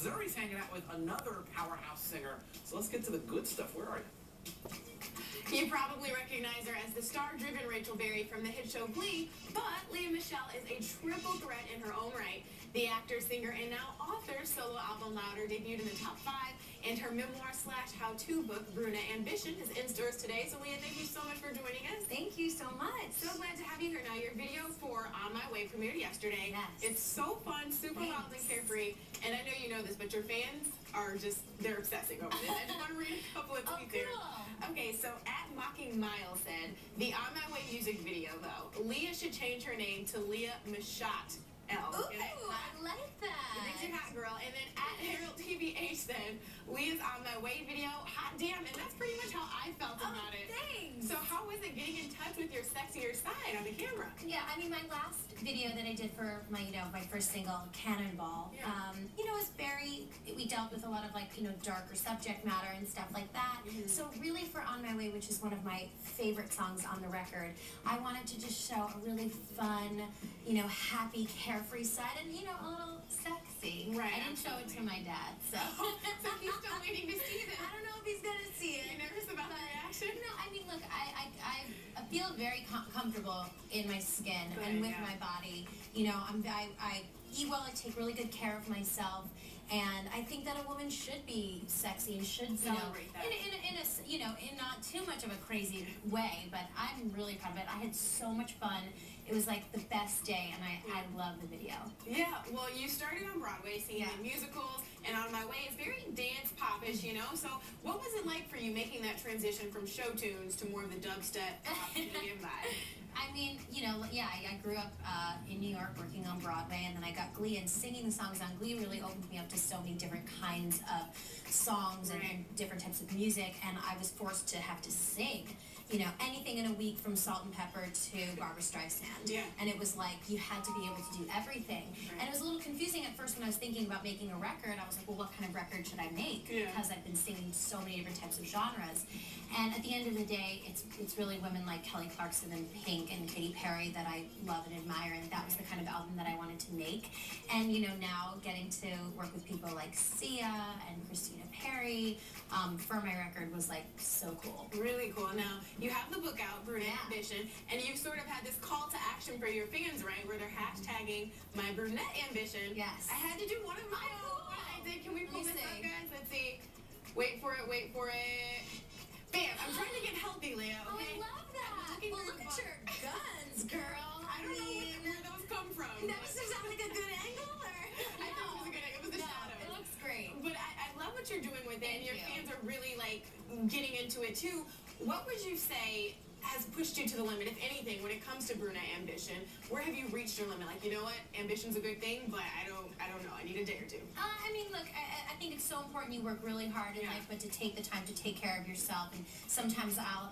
Missouri's hanging out with another powerhouse singer. So let's get to the good stuff. Where are you? You probably recognize her as the star-driven Rachel Berry from the hit show Glee, but Lea Michele is a triple threat in her own right. The actor, singer, and now author's solo album Louder debuted in the top 5, and her memoir/how-to book Bruna Ambition is in stores today. So Lea, thank you so much for joining us. Thank you so much. So glad to have you here. Now, your video for On My Way premiered yesterday. Yes. It's so fun, super wild and carefree, and I know you know this, but your fans are just, they're obsessing over it. I just want to read a couple of tweets here. Okay, so at Mocking Mile said, the On My Way music video, though, Lea should change her name to Lea Michele. Ooh, I like that. It makes you hot, girl. And then at Harold TVH said, Lea's On My Way video, hot damn, and that's pretty much how I felt about it. Thanks. So how was it getting in touch with your sexier side on the camera? Yeah, I mean, my last video that I did for my, my first single, Cannonball, was very, we dealt with a lot of darker subject matter and stuff like that. Mm-hmm. So really for On My Way, which is one of my favorite songs on the record, I wanted to just show a really fun, happy, carefree side and, a little sexy. Right. I didn't show it to my dad, so. So he's still waiting to see this. I don't know if he's gonna see it. You nervous about the reaction? No, I mean, look, I feel very comfortable in my skin and with my body. I eat well. I take really good care of myself, and I think that a woman should be sexy and should celebrate that in not too much of a crazy way. But I'm really proud of it. I had so much fun. It was like the best day, and I love the video. Yeah, well, you started on Broadway singing in musicals, and On My Way is very dance popish, So what was it like for you making that transition from show tunes to more of the dubstep pop medium vibe? I mean, I grew up in New York working on Broadway, and then I got Glee, and singing the songs on Glee really opened me up to so many different kinds of songs and different types of music, and I was forced to have to sing, anything in a week from Salt and Pepper to Barbra Streisand. Yeah. And it was like you had to be able to do everything. Right. And it was a little confusing at first when I was thinking about making a record. I was like, well, what kind of record should I make? Yeah. Because I've been singing so many different types of genres. And at the end of the day, it's really women like Kelly Clarkson and Pink and Katy Perry that I love and admire, and that was the kind of album that I wanted to make. And now getting to work with people like Sia and Christina Perry for my record was like so cool. Really cool. Now, you have the book out, Bruna Ambition, and you've sort of had this call to action for your fans, right? Where they're hashtagging my brunette ambition. Yes. I had to do one of my own. What I did. Can we pull this up, guys? Let's see. Wait for it. Wait for it. Bam! I'm trying to get healthy, Lea. Okay? Oh, I love that. Well, look at your guns, girl. I don't know where those come from. That was like a good angle, or? I think it was a good. It was the shadow. It looks great. But I love what you're doing with it, and your fans are really getting into it too. What would you say has pushed you to the limit, if anything, when it comes to Bruna Ambition? Where have you reached your limit? Like, you know what, ambition's a good thing, but I don't know. I need a day or two. I mean, look, I think it's so important you work really hard in life, but to take the time to take care of yourself. And sometimes I'll,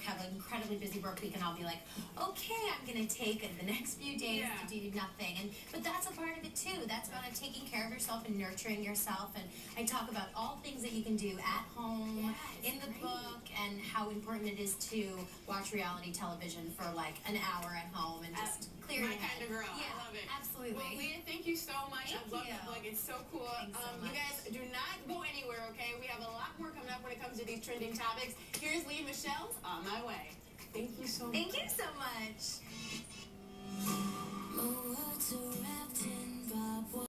have an incredibly busy work week, and I'll be like, okay, I'm gonna take the next few days to do nothing. But that's a part of it too. That's about taking care of yourself and nurturing yourself. And I talk about all things that you can do at home, in the book, and how important it is to watch reality television for like an hour at home and just clear your head. My kind of girl. Yeah, I love it. absolutely. Well, Lea, thank you so much. Thank I love you. the book. It's so cool. Thanks so much. You guys do not go anywhere, okay? We have a lot more coming up when it comes to these trending topics. Here's Lea Michele's On My Way. Thank you so much. Thank you so much.